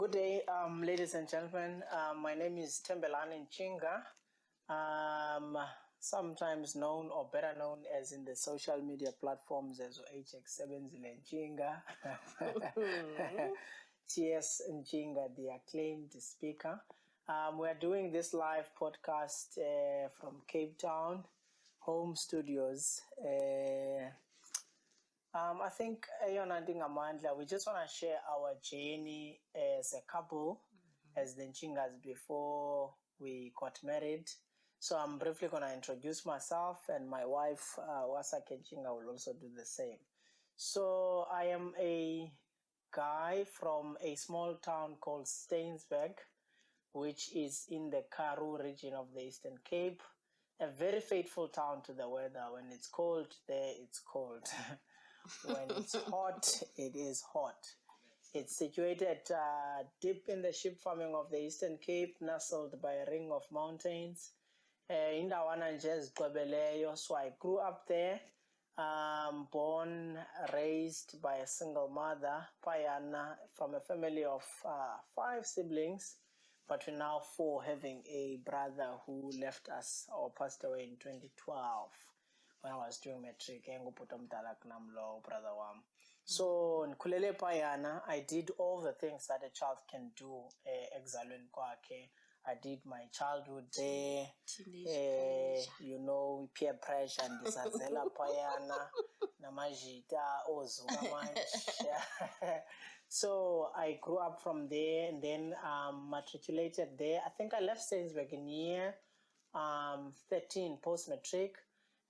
Good day, ladies and gentlemen. My name is Okwentando Ntshinga, sometimes known or better known as in the social media platforms as HX7 Ntshinga. ChaseGodTV, the acclaimed speaker. We're doing this live podcast from Cape Town, home studios. I think we just want to share our journey as a couple, as the Nchingas before we got married. So I'm briefly going to introduce myself, and my wife, Wasake Ntshinga, will also do the same. So I am a guy from a small town called Stainsburg, which is in the Karoo region of the Eastern Cape. A very faithful town to the weather. When it's cold there, it's cold. When it's hot, it is hot. It's situated deep in the sheep farming of the Eastern Cape, nestled by a ring of mountains. Indawana nje ezigcwebeleyo. So I grew up there, born, raised by a single mother, Payana, from a family of 5 siblings, but we're now 4, having a brother who left us or passed away in 2012. When I was doing matric, brother wam. So nkhulele payana, I did all the things that a child can do exalweni kwakhe. I did my childhood there, peer pressure, ndisazela payana, namajita, ozuka manje. So I grew up from there and then matriculated there. I think I left Stainsburg in year 13 post-matric.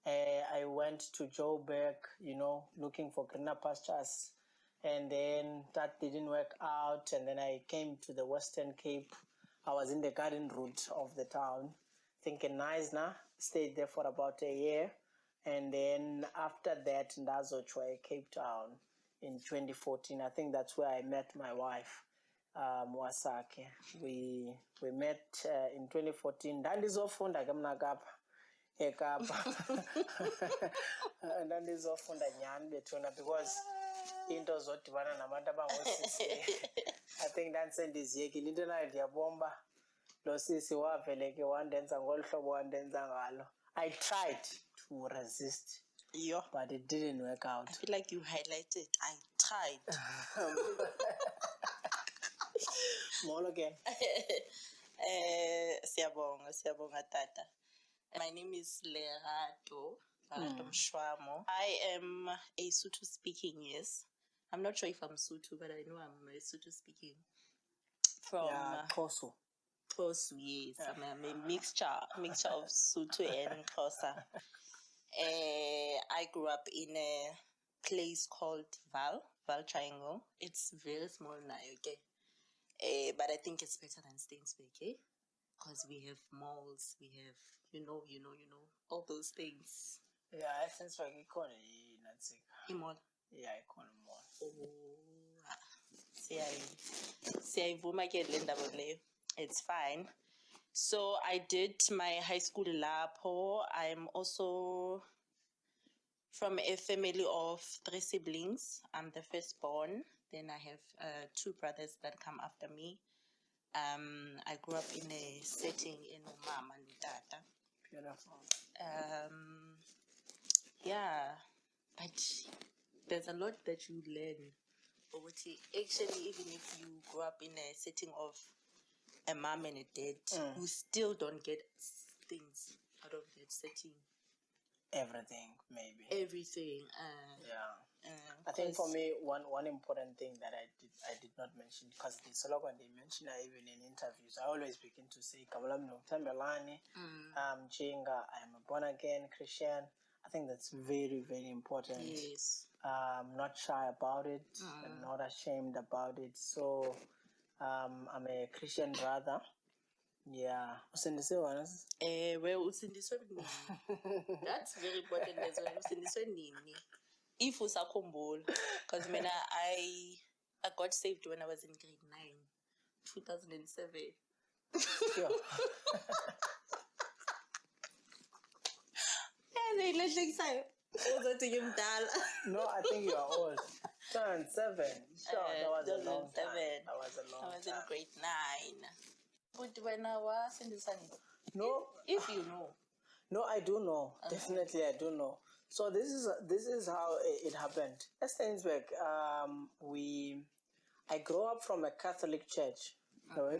I went to Joburg, looking for greener pastures. And then that didn't work out. And then I came to the Western Cape. I was in the garden route of the town, thinking nice now. Stayed there for about a year. And then after that, Ndazochwa, Cape Town in 2014. I think that's where I met my wife, Wasake. We met in 2014. Ndandizofunda kamnakapha. eKapa ndandizofunda nyani bethuna because into zodibana nabantu abangosisi I think ndandisendiziyekile into nayo ndiyabomba lo sisi waveleke wandenza ngolu hlobo wandenza ngalo. I tried to resist, but it didn't work out. I feel like you highlighted I tried. More again. Siyabonga tata. My name is Lerato Mshwamo. I am a Sotho speaking, yes. I'm not sure if I'm Sotho, but I know I'm a Sotho speaking. From Xhosa. Xhosa, yes. Yeah. I'm a mixture of Sotho and Xhosa. I grew up in a place called Val Triangle. It's very small now, okay? But I think it's better than Stainsburg, okay? Because we have malls, we have, all those things. Yeah, I think so. A mall? Yeah, I call a mall. It's fine. So I did my high school lapo. I'm also from a family of 3 siblings. I'm the firstborn. Then I have 2 brothers that come after me. I grew up in a setting in Mama and Tata. Beautiful. Yeah, but there's a lot that you learn. Actually, even if you grow up in a setting of a mom and a dad, you still don't get things out of that setting. Everything, maybe. Everything. I think for me, one important thing that I did not mention, because the slogan they mention even in interviews, I always begin to say, Okwentando Bonolo Ntshinga, I am a born again Christian. I think that's very, very important. Yes. I'm not shy about it. I'm not ashamed about it. So I'm a Christian brother. Yeah. Usindiswe ones? Usindiswe nini? That's very important as well. Usindiswe nini? If usakhumbula, because I got saved when I was in grade 9, 2007. Sure. No, I think you are old. 2007. Sure, that was a long time. 2007. That was a long I was time. in grade 9. But when I was in the sun, No, if you know. no, I do know. Definitely, I do know. So this is how it happened. At Stainsburg, I grew up from a Catholic church. Amen.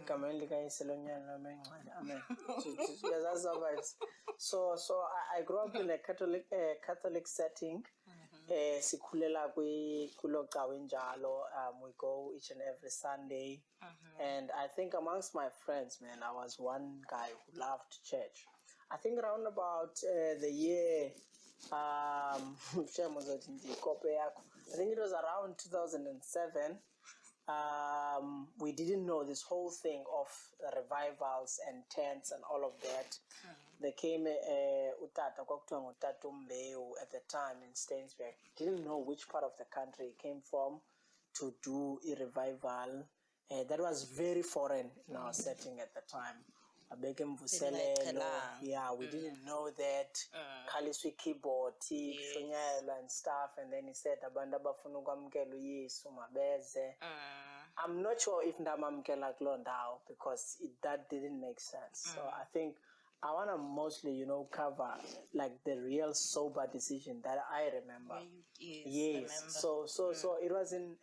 So I grew up in a Catholic setting. Sikhulela kulo cawe njalo. We go each and every Sunday. And I think amongst my friends, man, I was one guy who loved church. I think around about the year, I think it was around 2007. We didn't know this whole thing of revivals and tents and all of that. There came Utata Umbewu at the time in Stainsburg. Didn't know which part of the country it came from to do a revival. That was very foreign in our setting at the time. Yeah, we didn't know that. Kaliswi keyboard, and stuff, and then he said, I'm not sure if ndamamkela kulondawo because that didn't make sense. So I think I want to mostly, cover like the real sober decision that I remember. Yes. Remember. So it was in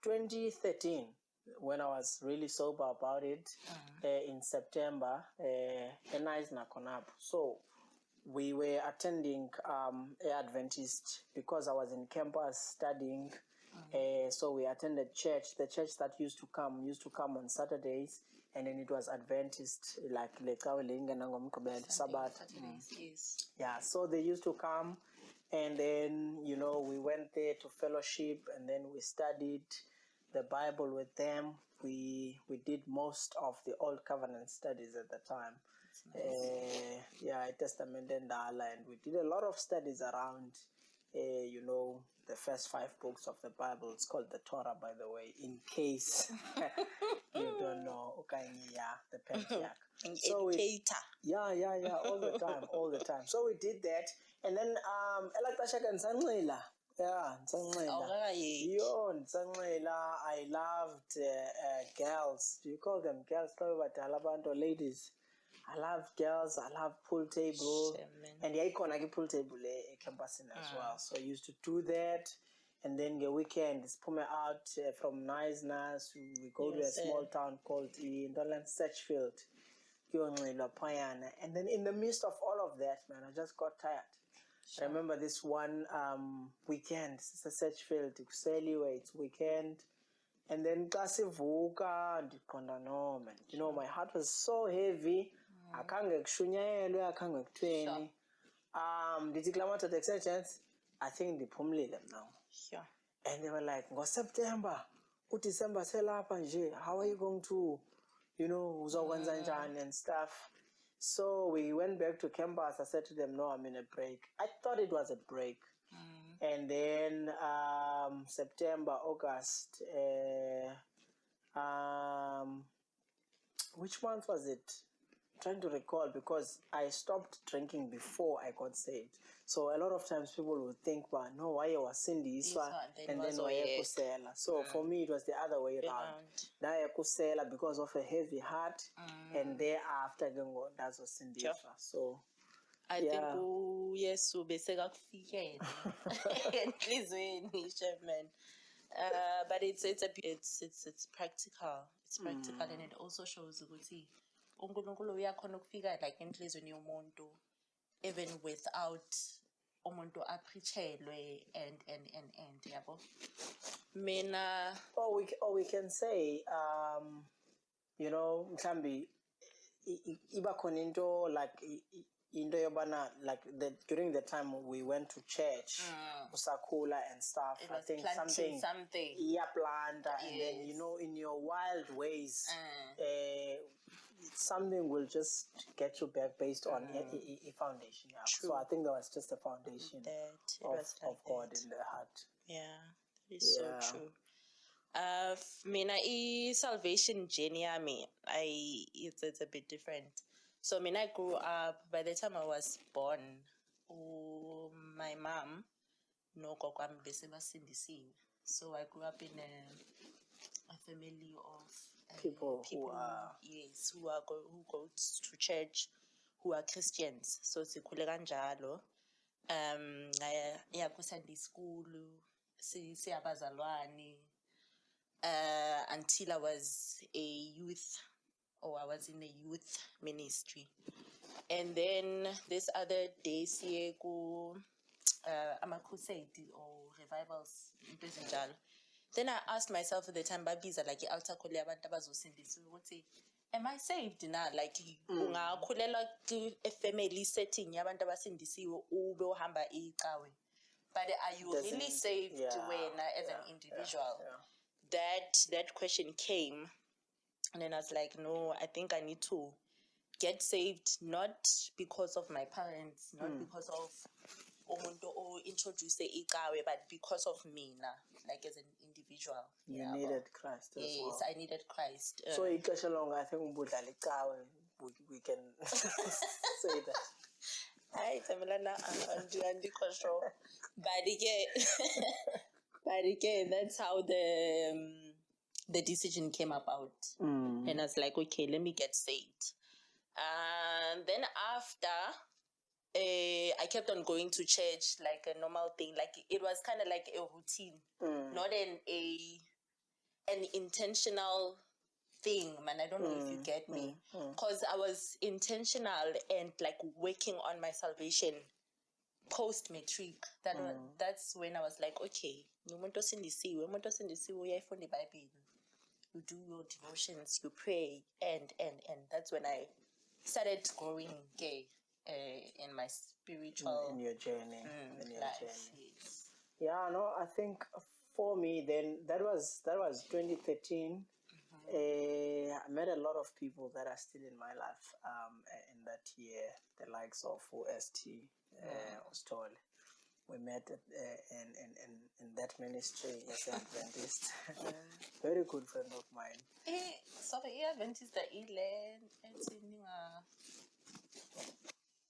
2013 when I was really sober about it. In September, so we were attending Adventist because I was in campus studying. So we attended church. The church that used to come on Saturdays, and then it was Adventist, like Sabbath. Yes. Yeah, so they used to come, and then we went there to fellowship, and then we studied the Bible with them. We did most of the Old Covenant studies at the time. Nice. Testament and Allah, and we did a lot of studies around, the first 5 books of the Bible. It's called the Torah, by the way, in case you don't know. The Pentateuch. So all the time. So we did that, and then I loved girls. Do you call them girls? Ladies. I love girls. I love pool table. And pool table campus as well. So I used to do that. And then the weekend, pull me out from Nice. We go to a small town called Sedgefield. And then in the midst of all of that, man, I just got tired. Sure. I remember this one weekend, it's a Sedgefield, it's weekend. And then Kasivuka and no, man. My heart was so heavy. I can't get kushunyelwe, I can't get training. Did you climb to the extensions? I think they pummeled them now. Sure. And they were like, go September, December, how are you going to, and stuff. So we went back to campus. I said to them, no, I'm in a break. I thought it was a break. And then September, August, which month was it? I'm trying to recall because I stopped drinking before I got saved. So a lot of times people would think, well, no, why you was Cindy, and then why you kusela. So for me, it was the other way around. Now I kusela because of a heavy heart, and thereafter, that's what Cindy. So I think yes, beseka kufikela enhlizweni man. But it's practical. It's practical, and it also shows ukuthi uNkulunkulu uyakhona ukufika like enhlizweni yomuntu even without umuntu apreachelwe and yabo. Mina or we can say mhlambi iba khona into like into yobana like during the time we went to church usakhula and stuff. I think something planta, and then in your wild ways something will just get you back based on a foundation. So I think that was just a foundation of God in the heart. Yeah, that is so true. Mina salvation journey it's a bit different. So I grew up. By the time I was born, my mom no gokwami bese basindisiwe. So I grew up in a family of People who are yes, who go to church, who are Christians. So sikhule kanjalo. Ngaya ku Sunday school, siyabazalwane, until I was a youth, or I was in a youth ministry. And then this other day, I'm a crusade or revivals. Then I asked myself at the time, babiza like altar call abantu abazosindiswa ukuthi am I saved now? Like ungakhulela a family setting yabantu abasindisiwe ube uhamba icawe. But are you really saved as an individual? That question came, and then I was like, no, I think I need to get saved, not because of my parents, not because of umuntu o introduce icawe, but because of me now, like as an individual. You needed Christ as well. Yes, I needed Christ. So ixesha lonke I think ubudlala icawe, we can say that. Hayi Tamilana, andikho. But again, that's how the decision came about. And I was like, okay, let me get saved. And then after, I kept on going to church like a normal thing. Like it was kind of like a routine, not an intentional thing, man. I don't know if you get me. Because I was intentional and like working on my salvation post-matric. That's when I was like, okay, umuntu osindisiwe uyayifunda iBhayibheli. You do your devotions, you pray, and that's when I started growing gay in my spiritual in your journey. Life. Yes. Yeah, no, I think for me then that was 2013. I met a lot of people that are still in my life in that year, the likes of OST, Ostol. We met in that ministry as an Adventist. Very good friend of mine. So the Adventist, the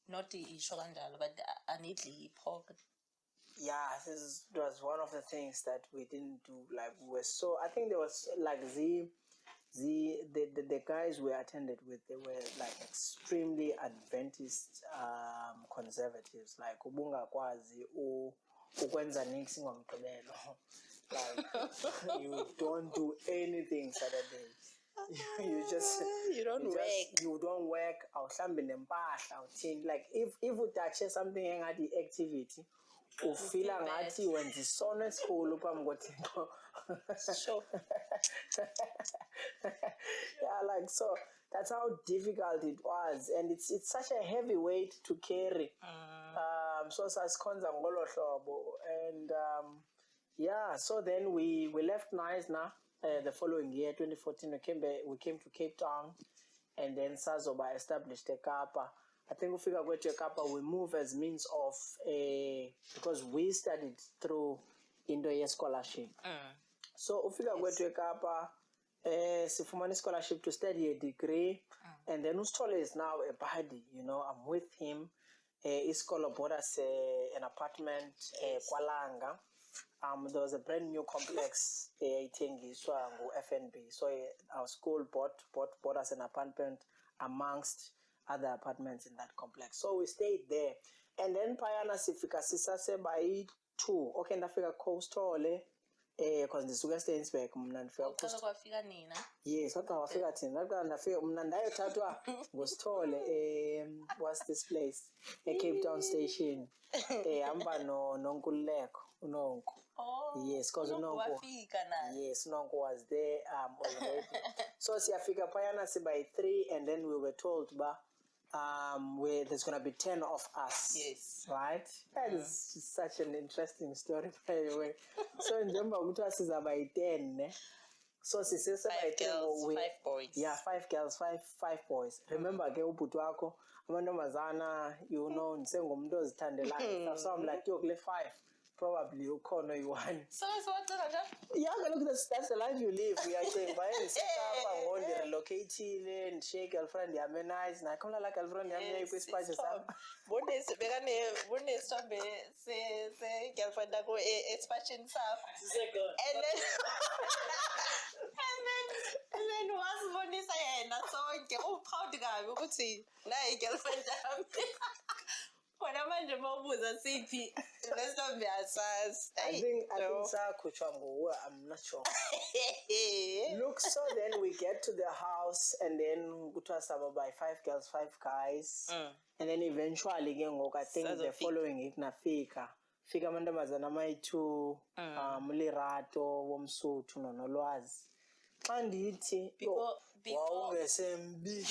not the Shogandal, but I need the pork. Yeah, this was one of the things that we didn't do. Like we were so. I think there was like the guys we attended with, they were like extremely Adventist conservatives. Like ubunga kwazi ukwenza nix ngomgqibelo. Like you don't do anything Saturday. You don't work. Awuhlambi nempahla awuthini. Like if udache something engathi activity, ufila ngathi wenza isono esikhulu phambi koThixo. Sure. Yeah, like so that's how difficult it was, and it's such a heavy weight to carry. So sasikhonza ngolo hlobo, and yeah, so then we left Nice now. The following year, 2014, we came to Cape Town, and then Sazoba established a Kappa. I think ufika kwethu eKapa we move as means of because we studied through into ye scholarship. So ufika kwethu eKapa sifumana scholarship to study a degree, and then uSithole is now a buddy. You know, I'm with him. Isikolo bought us an apartment Kwalanga. There was a brand new complex ithengiswa ngu-FNB. So our school bought us an apartment amongst other apartments in that complex. So we stayed there. And then payana sifika sisase by 2. Okay, ndafika Coastole because ndisuka eStainsburg mna ndifika Coastole. Kwafika nina? Yes, kodwa wafika thina. Kodwa ndafika mna ndayothathwa nguSithole what's this place? Cape Town station. Hamba noNkululeko, uNonku. Oh, yes, because Unonku. Yes, Unonku was there already. So siyafika payana by 3, and then we were told where there's gonna be 10 of us. Yes. Right? That is such an interesting story, by the way. So njengoba kuthiwa siza by 10, ne? So sisese by 5 girls, 5 boys. Yeah, 5 girls, 5 boys. Remember ke ubhuti wakho amantombazana, you know, ndisengumuntu ozithandelayo. So I'm like, yo, kule 5 probably ukhona you-one. So what Yeah, look, that's the life you live. We are saying, by the setup, I'm going to relocate and share girlfriend, yeah, nice. Na come like girlfriend, yeah, you put spices up. Bonus, say girlfriend that go expansion stuff. And then and then once bonus I not so oh proud guy, we could see like girlfriend. When I'm in the mobile city, let's not be assas. I think I'm not sure. Look, so then we get to the house and then we was about by 5 girls, 5 guys. And then eventually again, I think the following week nafika. Fika mantombazana amayi-2 mulirato womsuthu nonolwazi. Andithi wawungesembi.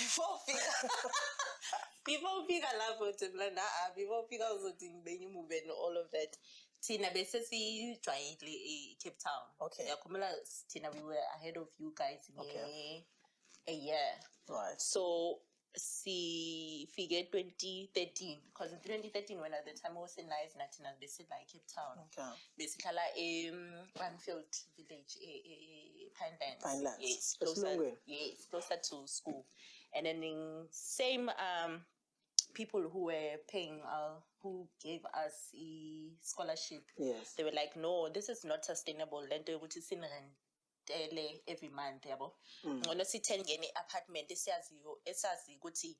People figure love with him like that. People figure also thing Benny move and all of that. Tina basically tried Cape Town. Okay. Tina, we were ahead of you guys in a year. Right. So see figure 2013. Because in 2013 when at the time I was in nice Tina basically like Cape Town. Okay. Basically like Banfield village, Pinelands. Yes, closer to school. And then in same people who were paying, who gave us a scholarship, yes, they were like, no, this is not sustainable. Then they would see every month. Ngono sithenge any apartment esiyazi ukuthi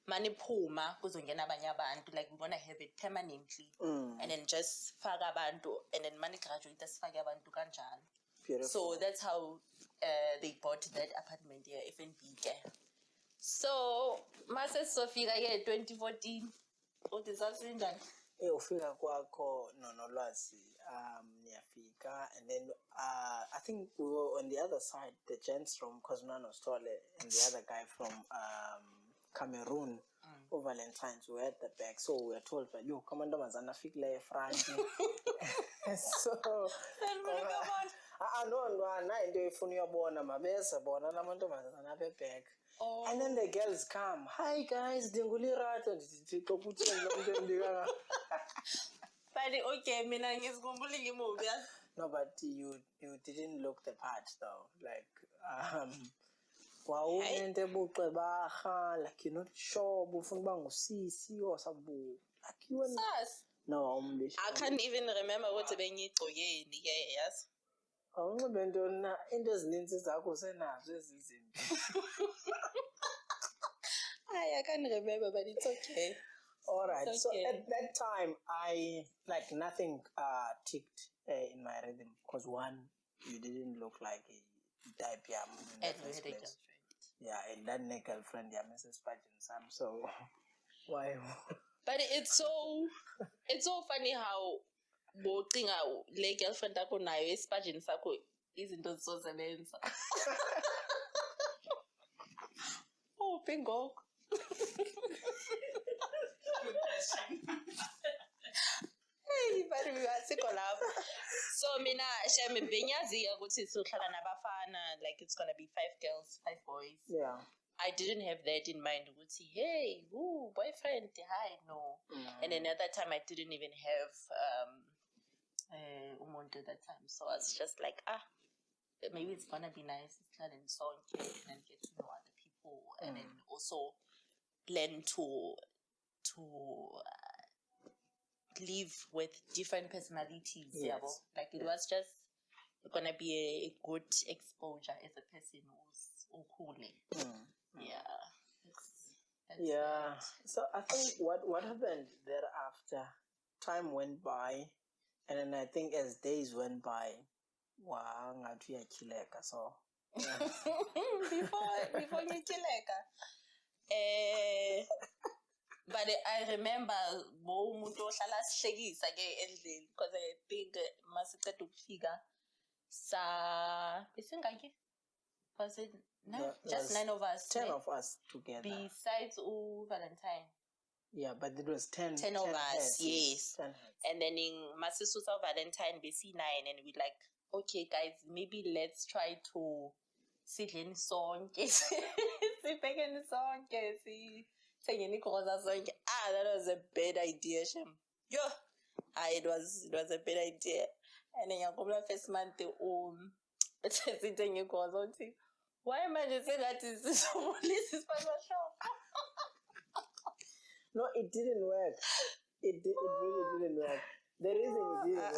maniphuma kuzongena abanye abantu, like we want to have it permanently, and then just faka abantu, and then mani graduate asifake abantu kanjalo. Beautiful. So that's how they bought that apartment here, FNB there. So mase sofika ke 2014 udisasinjani ufika kwakho nonolwazi niyafika, and then I think we were on the other side, the gents from Cosmano Stole and the other guy from Cameroon, Valentine's, we were at the back, so we were told that yo come on mantombazana fikile front. So no into efuna uyabona mabese bona namantombazana apha back. And then the girls come, hi guys, dingulirato ndithixo kuthini lo muntu endikanga. But okay, mina ngizikhumbula ngimuvi. No, but you didn't look the part though, like wawunento ebuxe baha, like you're not sure bufuna uba ngusisi or sabu, like you were no. I can't even remember ukuthi bengigcokeni ke yazi. Awunxibe ntoni na, into ezininzi zakho senazo ezizimbi. I can't remember, but it's okay. All right. It's so okay. at that time, I like nothing ticked in my rhythm because one, you didn't look like a type in the first place. Yeah, and that girlfriend, yeah, Mrs. Pageant Sam. So why? But it's so funny how bocinga le girlfriend yakho nayo esipajini sakho izinto zizosebenza. Oh, bingo. Hey, but we are sick of love. So mina shame benyaziya ukuthi sohlala nabafana, like it's gonna be 5 girls, 5 boys. Yeah. I didn't have that in mind. Ukuthi hey, woo, boyfriend, hi, no. And another time I didn't even have umuntu at that time. So I was just like, maybe it's gonna be nice to learn song and get to know other people, and then also learn to live with different personalities. Yes. Like it was just gonna be a good exposure as a person who's cool. Yeah. That's so I think what happened thereafter, time went by, and then I think as days went by, ngathi uyachileka. So before ngicheleka, but I remember umuntu ohlala sihlekisa ke endlini, because I think masiceda ukufika besingaki, was it just 9 of us, 10 of us together besides Valentine. Yeah, but it was 10 of us, heads, yes. 10 heads. And then in Masisusa Valentine bc 9, and we like, okay guys, maybe let's try to sidleni sonke siphekeni sonke sithengeni ikroza sonke. That was a bad idea, shem. Yo, it was a bad idea. And then you first month why am I just saying that is this police is shop? No, it didn't work. It really didn't work. The reason it didn't work,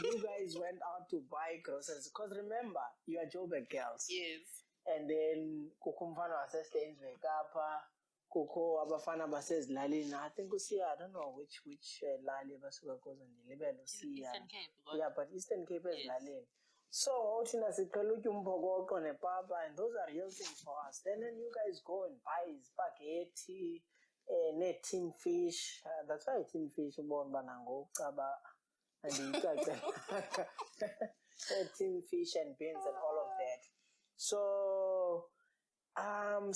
you guys went out to buy groceries. Because remember, you are Joburg girls. Yes. And then kukumfana wasestains wekapa, kuko abafana basezilalini. I think I don't know which lali basuka kuzo ndilibele usiya. Eastern Cape. Yeah, but Eastern Cape is yes. lalini. So thina siqhela utya umphokoqo nepapa, and those are real things for us. Then you guys go and buy spaghetti, tin fish. That's why tin fish ubona banango ucaba and tin fish and beans and all of that. So and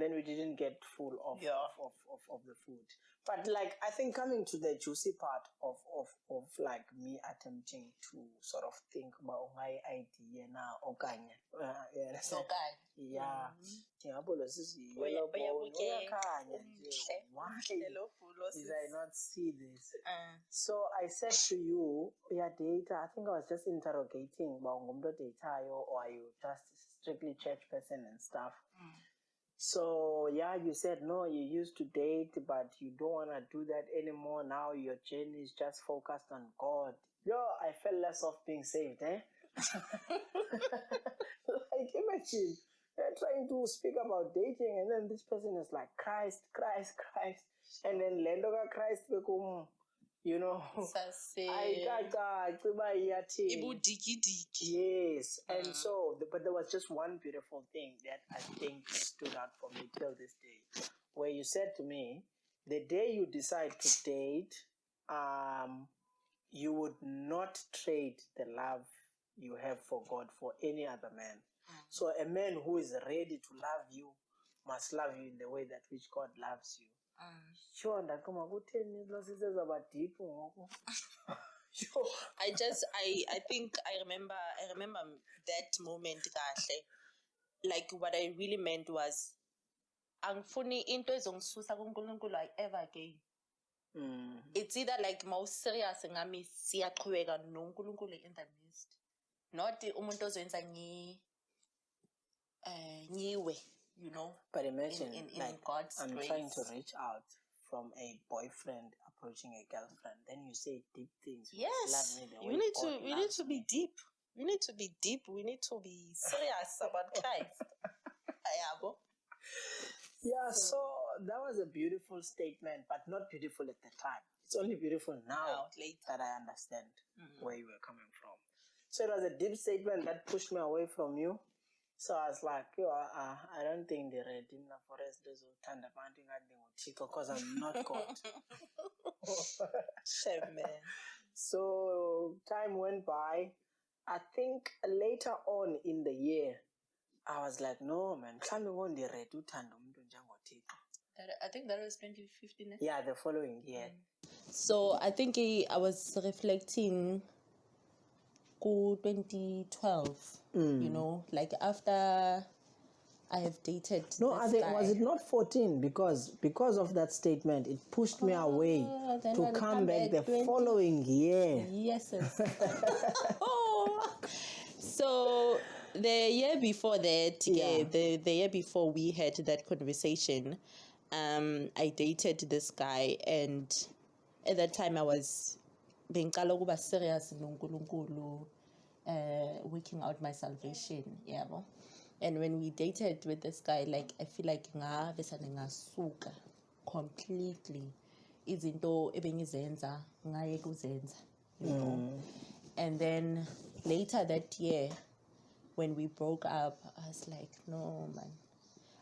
then we didn't get full of the food. But like, I think coming to the juicy part of like me attempting to sort of think about my idea now, okanye. Yeah. Why did I not see this? So I said to you, data, I think I was just interrogating about data, or are you just strictly church person and stuff? So you said no, you used to date, but you don't want to do that anymore. Now your journey is just focused on God. I felt less of being saved, eh? Like, imagine you're trying to speak about dating, and then this person is like Christ, and then Lendoga Christ become, yes. And so, but there was just one beautiful thing that I think stood out for me till this day, where you said to me, the day you decide to date, you would not trade the love you have for God for any other man. So a man who is ready to love you must love you in the way that which God loves you. Sure, and about deep. Sure. I think I remember that moment kahle. Like, what I really meant was angifuni into ezongisusa kuNkulunkulu ever again. It's either like most serious ngami siyaqhubeka noNkulunkulu in the midst. Not umuntu ozoyenza nyiwe, But imagine, in like, God's I'm grace. trying to reach out from a boyfriend approaching a girlfriend. Then you say deep things. Yes, love me the you way need God to. We need to be deep. We need to be deep. We need to be serious about Christ. Yeah, so that was a beautiful statement, but not beautiful at the time. It's only beautiful now that I understand where you were coming from. So it was a deep statement that pushed me away from you. So I was like, I don't think they're ready for us because I'm not God. Shame, man. So time went by. I think later on in the year, I was like, no, man, I think that was 2015. Yeah, the following year. So I think I was reflecting 2012, like after I have dated. No, I think, was it not 14? Because of that statement, it pushed me away to come back the following year. Yes. So the year before that, the year before we had that conversation, I dated this guy, and at that time I was being serious noNkulunkulu, working out my salvation, and when we dated with this guy, like, I feel like ngasuka completely izinto ebengizenza ngaye kuzenza, and then later that year when we broke up, I was like, no, man.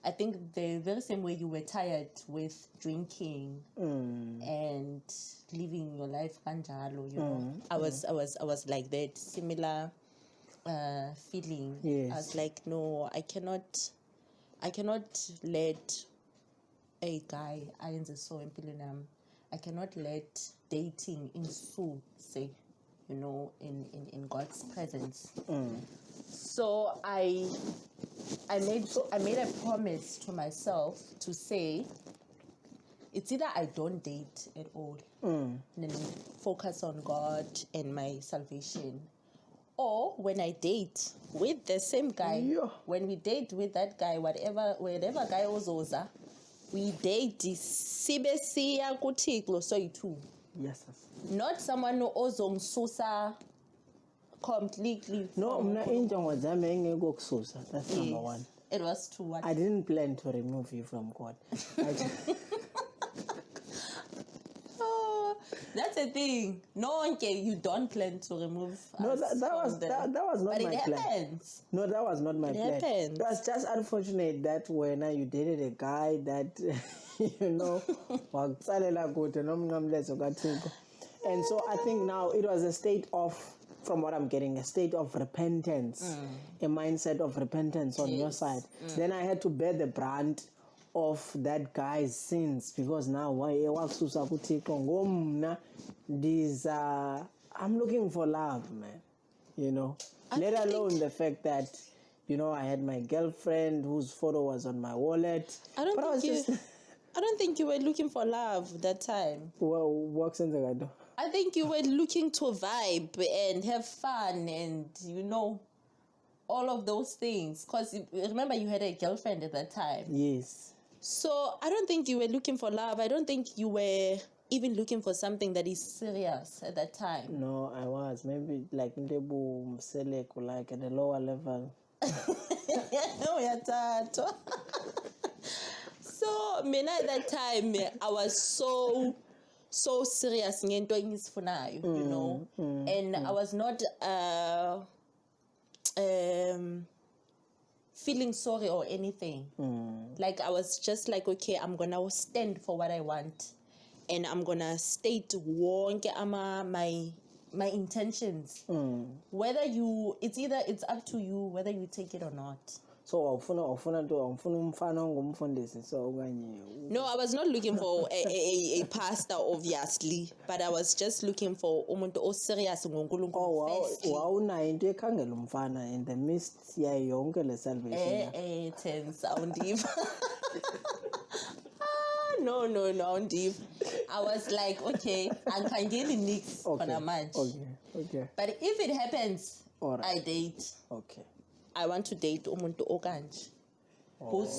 I think the very same way you were tired with drinking and living your life kanjalo, I was like that, similar feeling. Yes. I was like, no, I cannot let a guy I cannot let dating say, in God's presence. So I made a promise to myself to say, it's either I don't date at all, and then focus on God and my salvation, or when I date with the same guy, when we date with that guy, whatever guy ozoza, we date sibe siya kuThixo soyi-2. Yes. Not someone who ozongisusa completely. No, mna injongo zami engekukususa. That's number one. It was to what? I didn't plan to remove you from God. Oh, that's a thing. No, okay, you don't plan to remove. No, that was not but my it plan. Happens. No, that was not my plan. Happens. It was just unfortunate that when you dated a guy that wakutsalela kude nomnqamlezo kaThixo. And so I think now it was a state of, from what I'm getting, a state of repentance, a mindset of repentance on your side. Then I had to bear the brunt of that guy's sins, because now I'm looking for love, man. Let alone the fact that I had my girlfriend whose photo was on my wallet. I don't think you were looking for love that time. Well, what sense I do? I think you were looking to vibe and have fun and, all of those things. Because remember, you had a girlfriend at that time. Yes. So I don't think you were looking for love. I don't think you were even looking for something that is serious at that time. No, I was. Maybe like Ndebu Mseleku, like at a lower level. So, mina at that time, I was so serious ngento engizifunayo, and I was not feeling sorry or anything. Like, I was just like, okay, I'm gonna stand for what I want, and I'm gonna state my intentions. Whether it's up to you whether you take it or not. So no, I was not looking for a pastor, obviously, but I was just looking for umuntu o serious ngoNkulunkulu. Wawunayo into ekhangela umfana in the midst yayo yonke le salvation. Tense awundiva. No, awundiva. I was like, okay, angikhangeli nix khona manje. Okay. But if it happens, right. I date. Okay. I want to date umuntu okanje. Who's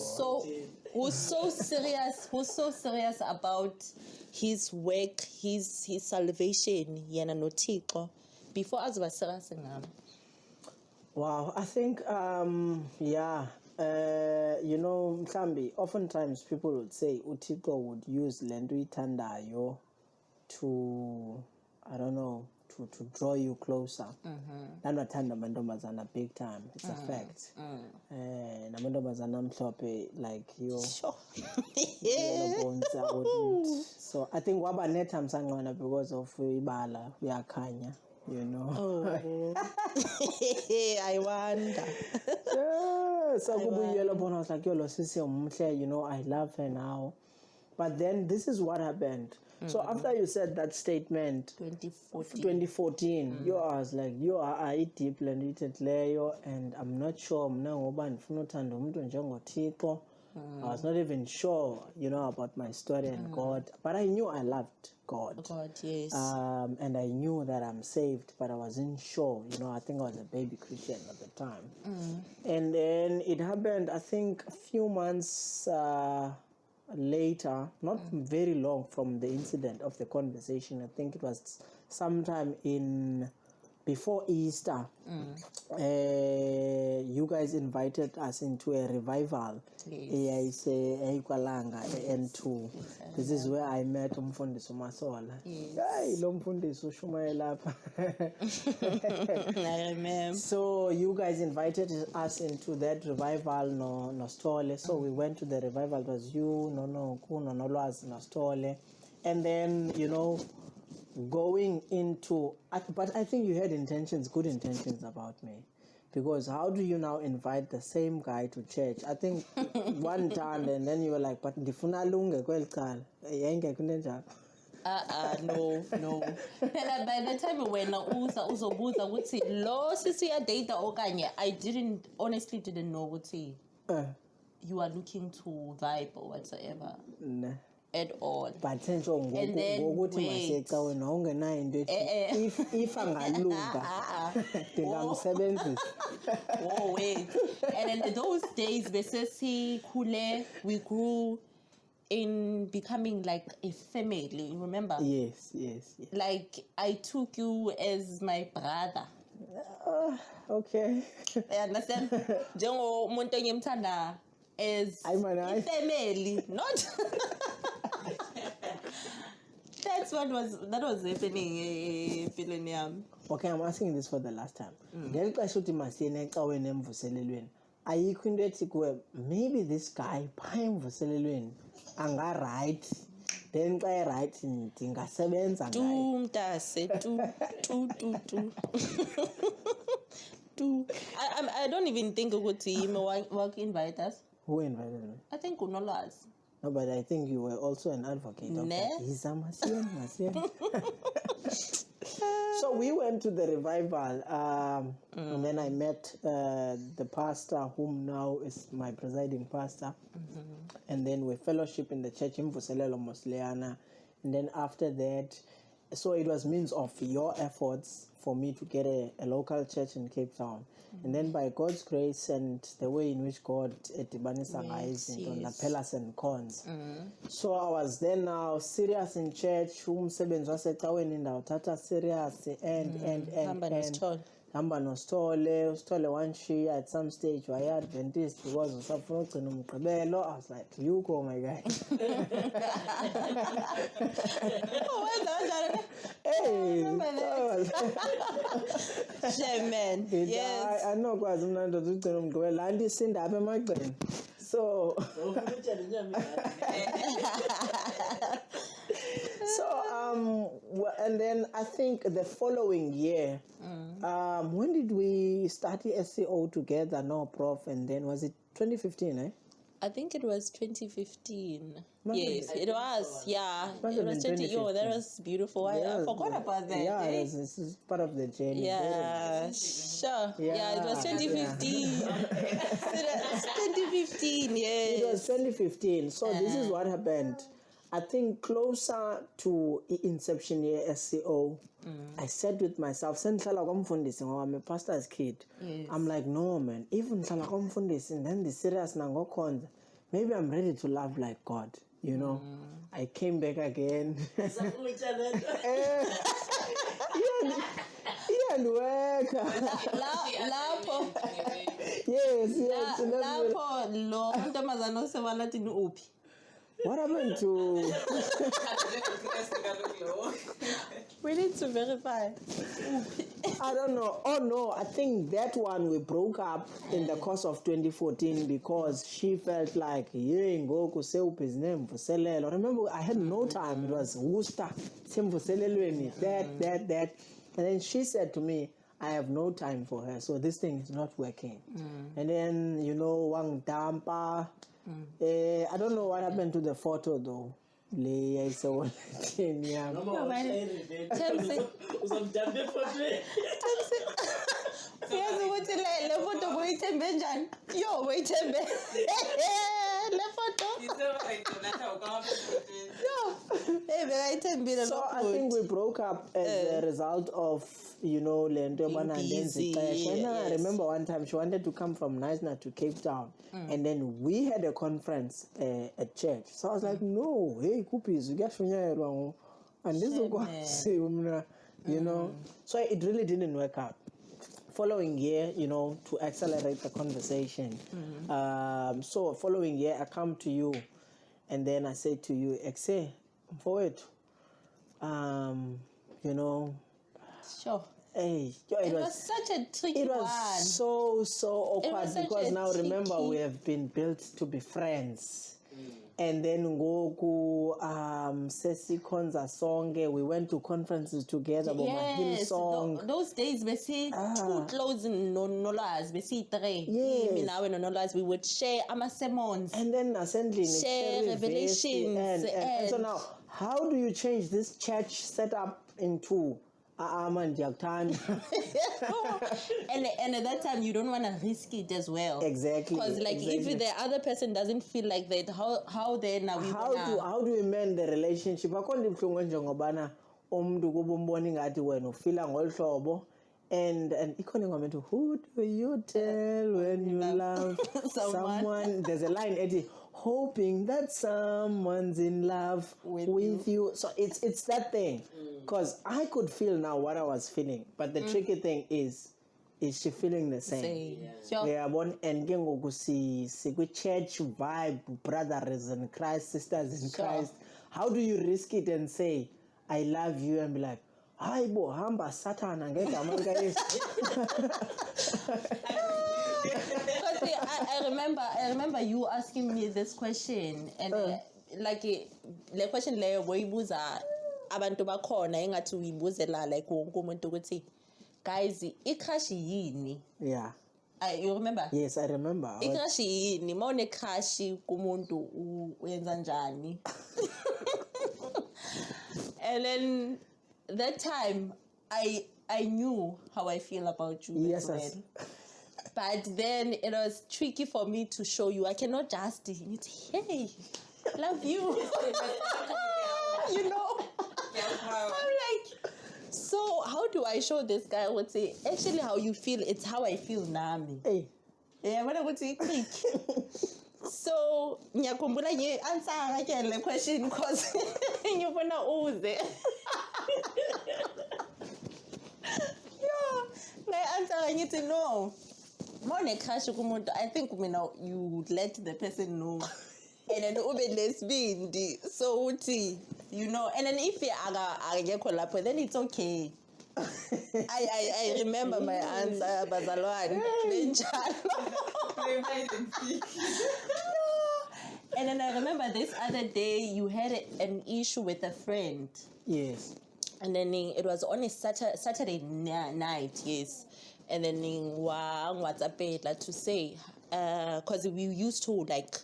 so serious about his work, his salvation, yena noThixo, before azoba serious ngami. Wow, I think mhlambi, oftentimes people would say uThixo would use lento uyithandayo to, I don't know, to draw you closer. Nanothanda amantombazana big time. It's a fact. Namantombazana amhlophe like you. Sure. So I think waba nethamsanqwana because of ibala uyakhanya, Oh. I wonder. So kubuyela bona I was like, yo, lo sisi umhle, I love her now. But then this is what happened. So after you said that statement, 2014, I was like, you are deep leyo, and I'm not sure I was not even sure, about my story and God, but I knew I loved God. God, yes. And I knew that I'm saved, but I wasn't sure. I think I was a baby Christian at the time. And then it happened, I think, a few months later, not very long from the incident of the conversation. I think it was sometime before Easter. You guys invited us into a revival. Yes. N2. This is where I met Umfundisi Masola. Hey, Umfundisi ushumayela lapha. I remember. So you guys invited us into that revival, no Stole. So we went to the revival. It was you, no Lwazi, no Stole. And then, going into, but I think you had good intentions about me. Because how do you now invite the same guy to church? I think one time, and then you were like, but ndifuna lunge kweli cala. No. By the time when uzobuza ukuthi lo sisi date okanye, I honestly didn't know ukuthi you are looking to vibe or whatsoever. Nah. at all. But since And then ngokuthi wait. masecaweni awungenayo into ethi if angalunga ndingamsebenzisa. Oh wait. And in those days besesikhule, we grew in becoming like a family, you remember? Yes. Like I took you as my brother. Okay. I understand? Njengomuntu engimthanda as family, not that was happening empilweni yami. Okay, I'm asking this for the last time. Ngeli xesha uthi masiyene ecaweni emvuselelweni, ayikho into ethi kuwe maybe this guy phaa emvuselelweni anga-right, then xa e-right ndingasebenza ngaye. Mntase, I don't even think ukuthi work invite us. Who invited me? I think unolwazi. No, but I think you were also an advocate of that. Masiyen. So we went to the revival, and then I met the pastor, whom now is my presiding pastor, and then we fellowship in the church in Vuselelo Mosleana, and then after that, so it was means of your efforts for me to get a local church in Cape Town. And then by God's grace and the way in which God edibanisa guys into lapellas and cons. So I was then now serious in church, umsebenzi wasecaweni ndawuthatha serious and hamba nosithole wanshiya at some stage waya-Adventist because usafuna ugcina umgqibelo. I was like, you go my guy. Hey, man. Yes. I know because I'm not ugcina umgqibelo andisinda apha emagqeni. So and then I think the following year, when did we start the SCO together? No, Prof, and then was it 2015, eh? I think it was 2015. Yes, it was. Yeah, it was 2015. Oh, that was beautiful. I forgot about that. Yeah, this is part of the journey. Yeah, sure. Yeah, it was 2015. It's 2015, yes. It was 2015. So this is what happened. I think closer to inception year SCO, I said with myself, I'm a pastor's kid. Yes. I'm like, no man, even and then the serious nangokonda, maybe I'm ready to love like God, you know. I came back again. Yes. What happened to... We need to verify. I don't know. Oh no, I think that one we broke up in the course of 2014 because she felt like, remember I had no time. It was Worcester, that. And then she said to me, I have no time for her, so this thing is not working. And then, you know, Wang Dampa. I don't know what happened to the photo though. Le photo. So I think we broke up as a result of, you know, I remember one time she wanted to come from Neisner to Cape Town, and then we had a conference at church. So I was like, no, hey, Kupis, you get and this is you know. So it really didn't work out. Following year, you know, to accelerate the conversation. So following year, I come to you, and then I say to you, Exe, forward, you know. Sure. Hey, it was such a tricky one. It was so awkward because now remember we have been built to be friends. And then ngoku sesikhonza sonke, we went to conferences together. Yes, those days we see two close nolwazi, we see three. Yes. We would share our sermons. And then assembly, share revelations. And so now, how do you change this church setup into and at that time you don't want to risk it as well. Exactly. Because like if the other person doesn't feel like that, how then are we how do we mend the relationship? Akho ndibhlungu njengobana umuntu kuba umbona ingathi wena ufila ngolu hlobo. And ikhona ingoma ethi, who do you tell when you love someone? There's a line ethi, hoping that someone's in love with you. So it's that thing. Because I could feel now what I was feeling. But the tricky thing is she feeling the same? Yeah. And ke ngoku church vibe, brothers in Christ, sisters in Christ. How do you risk it and say, I love you, and be like, hayi bo hamba Satan ngegama lika Yesu. I remember you asking me this question, and like le question leyo boyibuza abantu bakhona engathi uyibuzela like wonke umuntu ukuthi guys icrush yini? Yeah. You remember? Yes, I remember. Icrush yini? Mawune crush kumuntu uyenza njani? And then that time I knew how I feel about you. Yes. But then it was tricky for me to show you. I cannot just hey, love you. You know? I'm like, so how do I show this guy? I would say, actually how you feel, it's how I feel Nami. Hey. Yeah, when I would say click. So ngiyakumbula nje answer again the question because you wanna uze. Yeah, answer I need to know. I think you would let the person know. And then OB Ntshinga, so you know, and then if you are then it's okay. I remember my answer, Bazalwan. And then I remember this other day you had an issue with a friend. Yes. And then it was on a Saturday night, yes. And then WhatsApp to say, because we used to like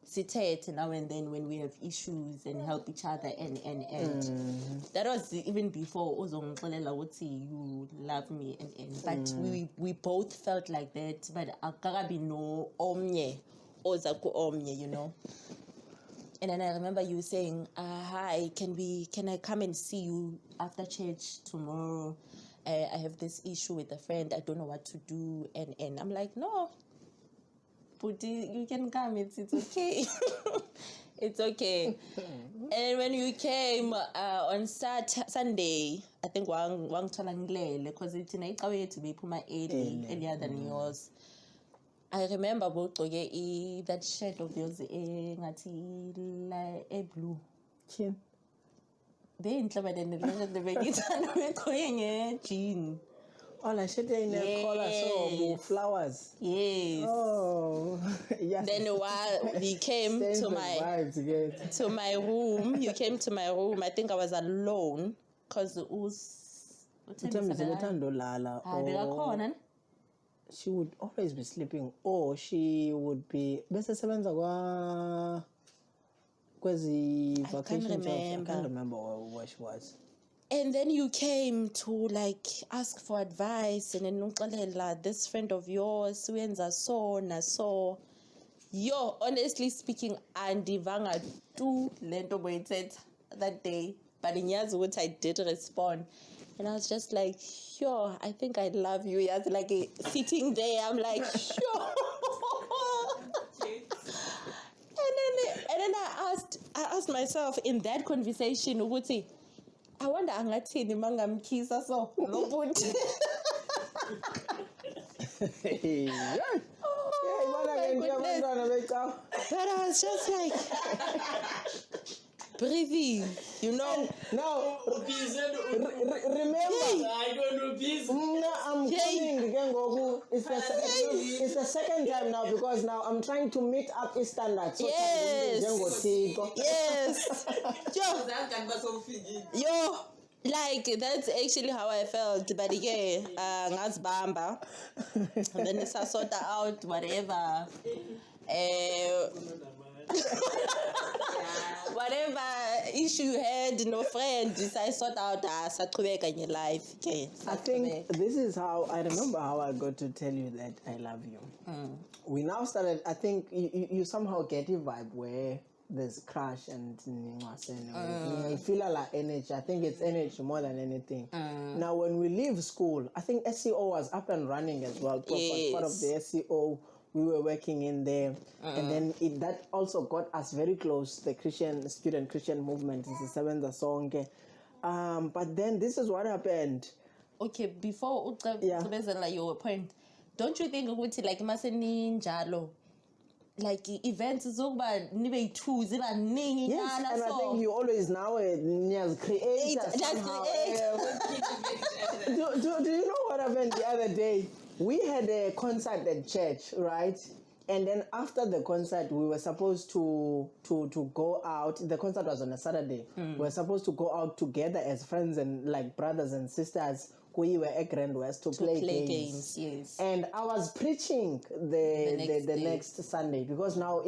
sit now and then when we have issues and help each other and that was even before you love me and but we both felt like that, but akakabi no omnye ozaku omnye, you know. And then I remember you saying, hi, can I come and see you after church tomorrow? I have this issue with a friend, I don't know what to do, and I'm like, no, but you can come, it's okay. It's okay. And when you came on Sunday, I think because it's to be puma earlier than yours. I remember that shirt of yours blue. They ain't clever than the jean. Oh, I should in a collar, so flowers. Yes. Oh, yes. Then while he came to my room, you came to my room. I think I was alone because it was. She would always be sleeping, or she would be. I can't remember where she was. And then you came to like ask for advice, and then this friend of yours, so. Yo, honestly speaking, andivanga tu lento boyted that day, but in years what I did respond, and I was just like, yo, I think I love you. Yes, like sitting there, I'm like, sure. And then I asked myself in that conversation, I wonder angathini mangamkhisa so nobuntu. But I was just like breathing, you know. Now, remember, I'm coming. It's the second time now because now I'm trying to meet up his standards. So yes. Yo, like that's actually how I felt. But yeah, ngazibamba, and then it's a sort out whatever. Whatever issue you had, no friend, I sort out in your life. Okay, I think this is how I remember how I got to tell you that I love you. We now started. I think you somehow get a vibe where there's crush and you feel a lot of energy. I think it's energy more than anything. Now, when we leave school, I think SEO was up and running as well. Was part of the SEO. We were working in there, and then that also got us very close. The Christian movement is the seventh song. But then this is what happened. Okay, before your point, don't you think like njalo, like events zokuba nibe two ziba ningi yes, and I think you always now create somehow. Do you know what happened the other day? We had a concert at church, right? And then after the concert, we were supposed to go out. The concert was on a Saturday. We were supposed to go out together as friends and like brothers and sisters. We were at Grand West to play games. Yes. And I was preaching the next Sunday because now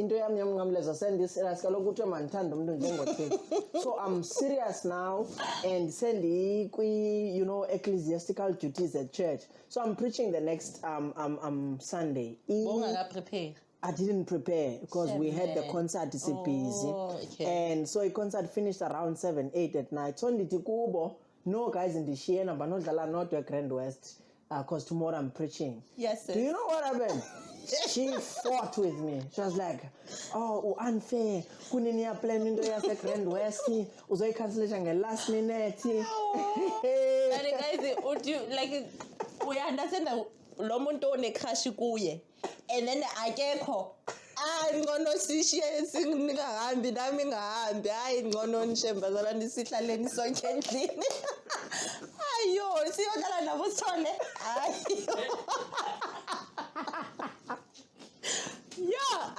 so I'm serious now and send ecclesiastical duties at church. So I'm preaching the next Sunday. I didn't prepare because we had the concert busy. Okay. And so the concert finished around 7, 8 at night. So no guys in the Shiena, but not to Grand West, because tomorrow I'm preaching. Yes, sir. Do you know what happened? She fought with me. She was like, "Oh, unfair. Kuninia planning to a Grand West. Uzoi cancellation last minute." But guys, would you like? We understand that Lomonto ne crash kuye, and then I get call. I'm gonna see she sing nami ngahambi hayi ngono nishembazala nisihlale so endlini ayo siyodlala nabo sithole ayo yeah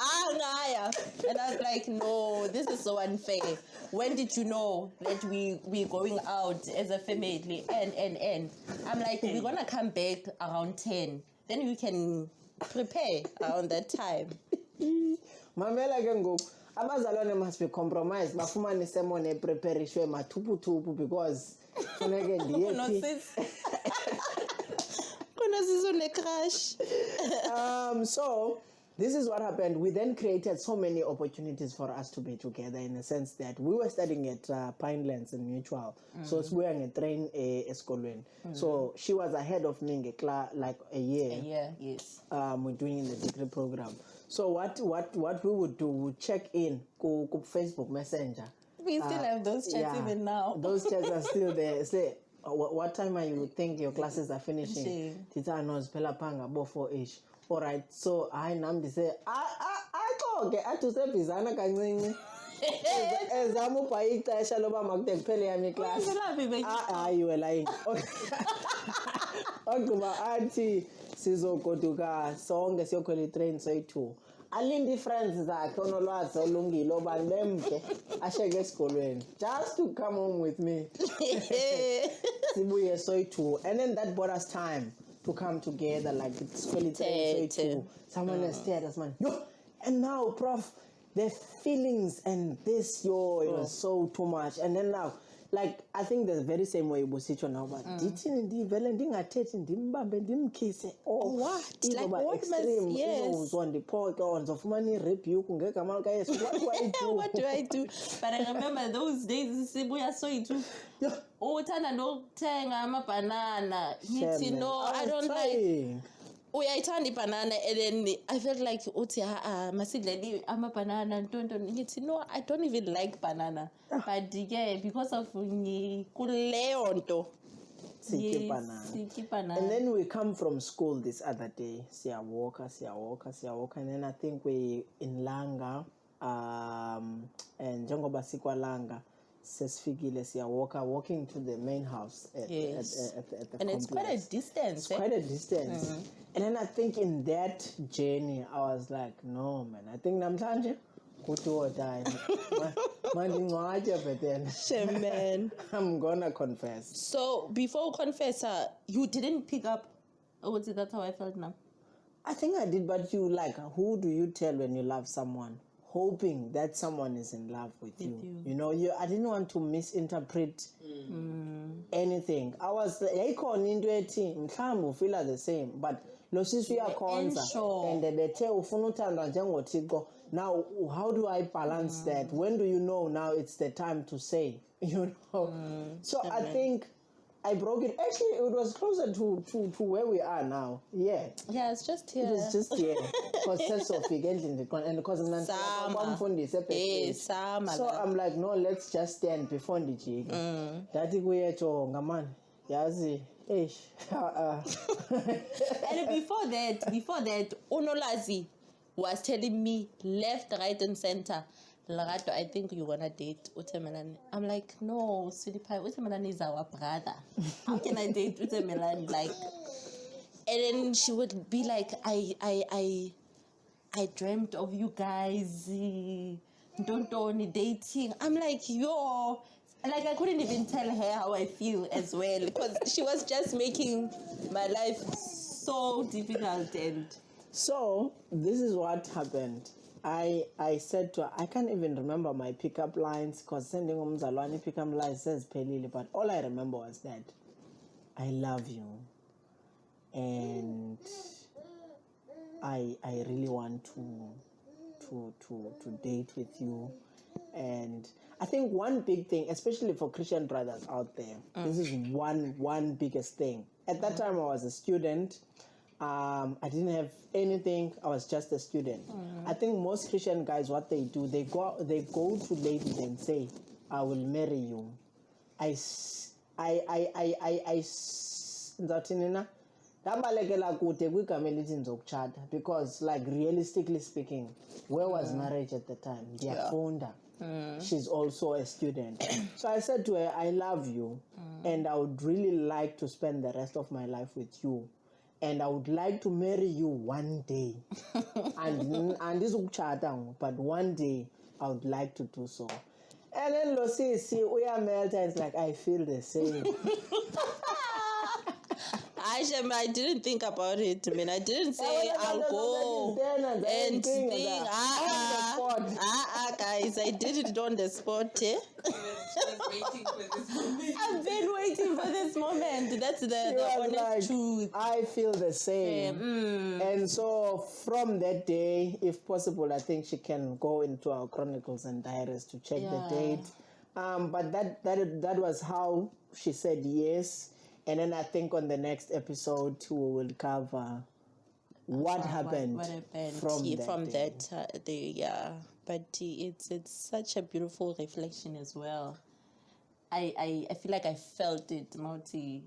and I was like, no, this is so unfair. When did you know that we're going out as a family and I'm like, we're gonna come back around 10, then we can prepare around that time. Mamela ke ngoku abazalwane must be compromised bafumane semone preparation mathupu because funeke ndiye crash. So this is what happened. We then created so many opportunities for us to be together in the sense that we were studying at Pinelands and Mutual. So we were on a train eskolweni. So she was ahead of me like a year. A year, yes. We're doing in the degree program. So what we would do, we check in go Facebook Messenger. We still have those chats even now. Those chats are still there. Say, what time are you think your classes are finishing? Tita knows Pela Panga bo 4-ish. All right. So I nam say I go get to say bizana kancinci. Ezamu pa ixesha loba makute kuphele yami class. You were lying. Okuba athi sizogoduka sonke siyokhwela itrain soyi-2 alindi friends zakhe onolwazi olungile obani bemke asheke esikolweni just to come home with me sibuye soyi-2 and then that bought us time to come together like sikhwela itrain soyi-2 someone has stared us man yo and now prof the feelings and this it was so too much and then now like I think the very same way Busito now, but dithini ndivele ndingathethi ndimbambe ndimkhise what like what extreme on the pork on zofumana rebuke ngegama lika Yesu what do I do but I remember those days sibuya soyi-2 uthanda nokuthenga amabanana ngithi no I don't like uyayithanda ibanana and then I felt like uthi masidleli amabanana ntonto ngithi no I don't even like banana but yeah because of kuleyo nto Siki banana. And then we come from school this other day siya walk and then I think we in Langa and njengoba sikwalanga sesifikile siya walking to the main house at the and complex. It's quite a distance. It's quite a distance. And then I think in that journey I was like, no man, I think namhlanje kuthi or die. But then shame, man. I'm gonna confess. So before confess, you didn't pick up. Oh, that's how I felt now. I think I did, but you like, who do you tell when you love someone? hoping that someone is in love with you. You know, I didn't want to misinterpret anything. I was like, mhlambe feel the same, but lo sisi uyakhonza and bethe ufuna uthandwa njengoThixo. Now, how do I balance that? When do you know now it's the time to say, you know? So I think I broke it. Actually, it was closer to where we are now. Yeah. Yeah, it's just here. It was just here. Because Sophie and because so I'm like, no, let's just stand before the jig. That is where man. Yazi. And before that, Unolazi was telling me left, right, and center, Larato, I think you're gonna date Utemelani. I'm like, no, Silipai, Utemelani is our brother. How can I date Utemelani? Like, and then she would be like, I dreamt of you guys. Don't only dating. I'm like, yo. Like, I couldn't even tell her how I feel as well, because she was just making my life so difficult. And so this is what happened. I said to her, I can't even remember my pickup lines, because sending umzalwane pickup lines says pelile, but all I remember was that I love you and I really want to date with you. And I think one big thing, especially for Christian brothers out there, this is one biggest thing. At that time, I was a student. I didn't have anything. I was just a student. I think most Christian guys, what they do, they go to ladies and say, "I will marry you." Because, like, realistically speaking, where was marriage at the time? She's also a student. So I said to her, I love you and I would really like to spend the rest of my life with you. And I would like to marry you one day. and this but one day I would like to do so. And then Lucy, we are melted. It's like, I feel the same. I didn't think about it. I mean, I didn't say I'll go and think. Guys, I did it on the spot. Eh? I've been waiting for this moment. That's the honest truth. I feel the same. And so from that day, if possible, I think she can go into our chronicles and diaries to check the date. But that was how she said yes. And then I think on the next episode we will cover what happened from that day. Yeah. But it's such a beautiful reflection as well. I feel like I felt it, Moti.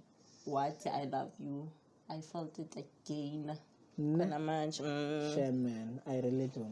What I love you. I felt it again. Shame, man. I really do.